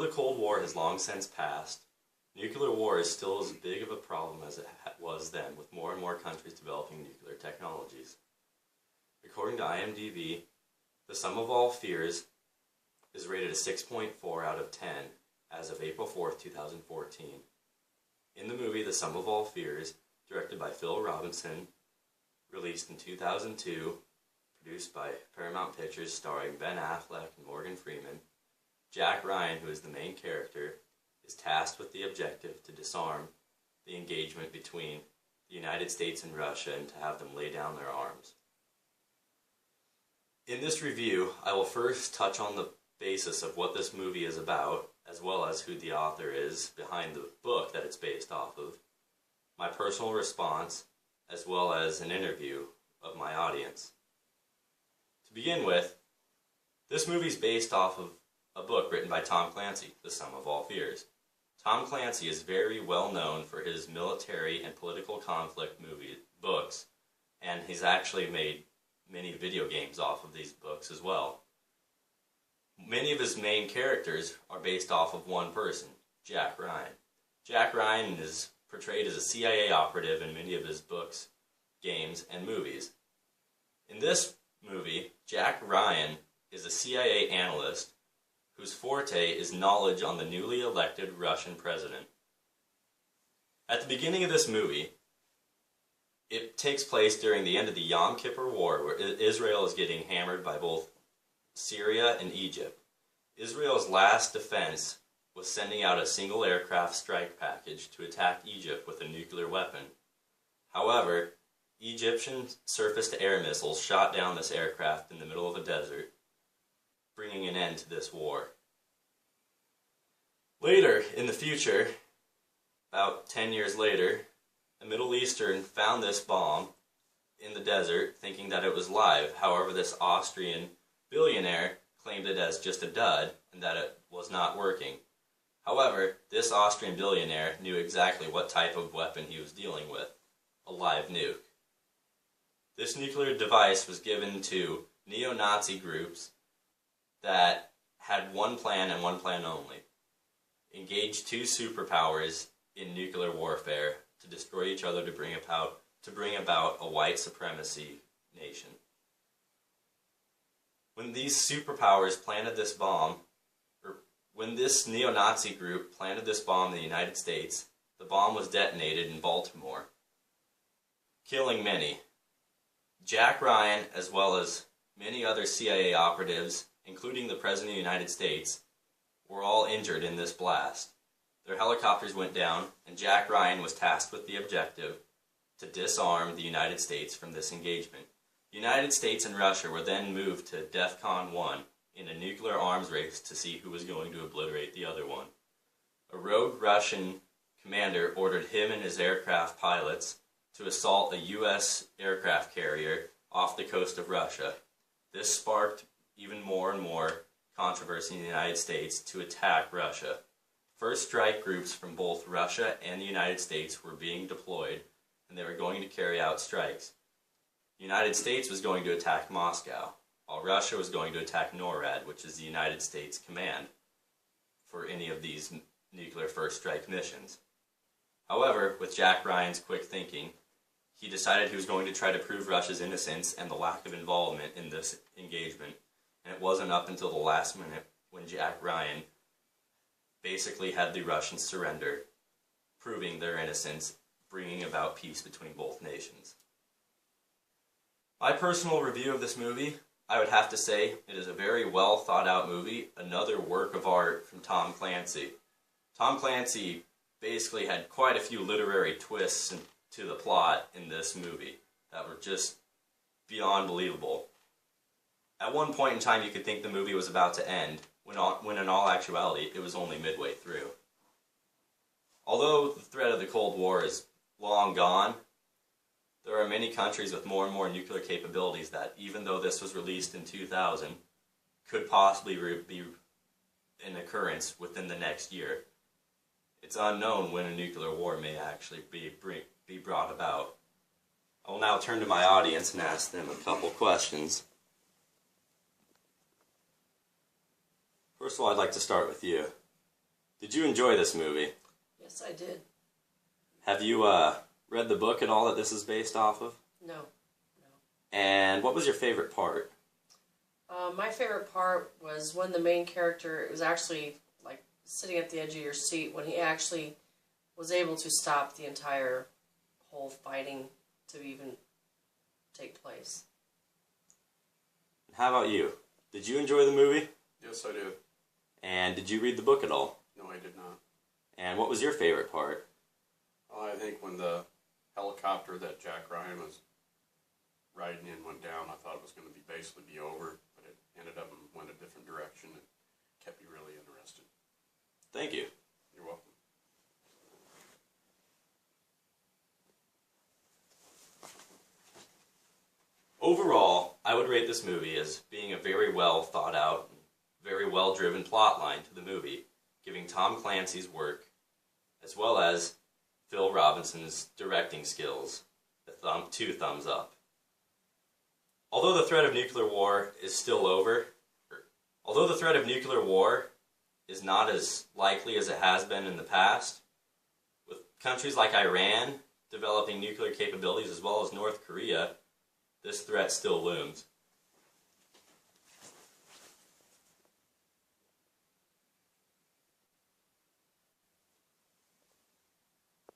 the Cold War has long since passed, nuclear war is still as big of a problem as it was then, with more and more countries developing nuclear technologies. According to IMDb, The Sum of All Fears is rated a 6.4 out of 10 as of April 4th, 2014. In the movie The Sum of All Fears, directed by Phil Robinson, released in 2002, produced by Paramount Pictures, starring Ben Affleck and Morgan Freeman, Jack Ryan, who is the main character, is tasked with the objective to disarm the engagement between the United States and Russia and to have them lay down their arms. In this review, I will first touch on the basis of what this movie is about, as well as who the author is behind the book that it's based off of, my personal response, as well as an interview of my audience. To begin with, this movie is based off of a book written by Tom Clancy, The Sum of All Fears. Tom Clancy is very well known for his military and political conflict books, and he's actually made many video games off of these books as well. Many of his main characters are based off of one person, Jack Ryan. Jack Ryan is portrayed as a CIA operative in many of his books, games, and movies. In this movie, Jack Ryan is a CIA analyst whose forte is knowledge on the newly elected Russian president. At the beginning of this movie, it takes place during the end of the Yom Kippur War, where Israel is getting hammered by both Syria and Egypt. Israel's last defense was sending out a single aircraft strike package to attack Egypt with a nuclear weapon. However, Egyptian surface-to-air missiles shot down this aircraft in the middle of a desert, bringing an end to this war. Later, in the future, about 10 years later, a Middle Eastern found this bomb in the desert, thinking that it was live. However, this Austrian billionaire claimed it as just a dud and that it was not working. However, this Austrian billionaire knew exactly what type of weapon he was dealing with, a live nuke. This nuclear device was given to neo-Nazi groups that had one plan and one plan only: engage two superpowers in nuclear warfare to destroy each other to bring about a white supremacy nation. When these superpowers planted this bomb, or when this neo-Nazi group planted this bomb in the United States, the bomb was detonated in Baltimore, killing many. Jack Ryan, as well as many other CIA operatives, including the President of the United States, were all injured in this blast. Their helicopters went down, and Jack Ryan was tasked with the objective to disarm the United States from this engagement. The United States and Russia were then moved to DEFCON 1 in a nuclear arms race to see who was going to obliterate the other one. A rogue Russian commander ordered him and his aircraft pilots to assault a U.S. aircraft carrier off the coast of Russia. This sparked even more and more controversy in the United States to attack Russia. First strike groups from both Russia and the United States were being deployed, and they were going to carry out strikes. The United States was going to attack Moscow, while Russia was going to attack NORAD, which is the United States command for any of these nuclear first strike missions. However, with Jack Ryan's quick thinking, he decided he was going to try to prove Russia's innocence and the lack of involvement in this engagement, and it wasn't up until the last minute when Jack Ryan basically had the Russians surrender, proving their innocence, bringing about peace between both nations. My personal review of this movie, I would have to say it is a very well thought out movie, another work of art from Tom Clancy. Tom Clancy basically had quite a few literary twists to the plot in this movie that were just beyond believable. At one point in time you could think the movie was about to end, when in all actuality it was only midway through. Although the threat of the Cold War is long gone, there are many countries with more and more nuclear capabilities that, even though this was released in 2000, could possibly be an occurrence within the next year. It's unknown when a nuclear war may actually be brought about. I will now turn to my audience and ask them a couple questions. First of all, I'd like to start with you. Did you enjoy this movie? Yes, I did. Have you read the book at all that this is based off of? No. And what was your favorite part? My favorite part was when the main character, it was actually like sitting at the edge of your seat when he actually was able to stop the entire whole fighting to even take place. How about you? Did you enjoy the movie? Yes, I did. And did you read the book at all? No, I did not. And what was your favorite part? Well, I think when the helicopter that Jack Ryan was riding in went down, I thought it was going to basically be over, but it ended up and went a different direction and kept me really interested. Thank you. You're welcome. Overall, I would rate this movie as being a very well thought out, very well driven plot line to the movie, giving Tom Clancy's work, as well as Phil Robinson's directing skills, two thumbs up. Although the threat of nuclear war is still over, although the threat of nuclear war is not as likely as it has been in the past, with countries like Iran developing nuclear capabilities as well as North Korea, this threat still looms.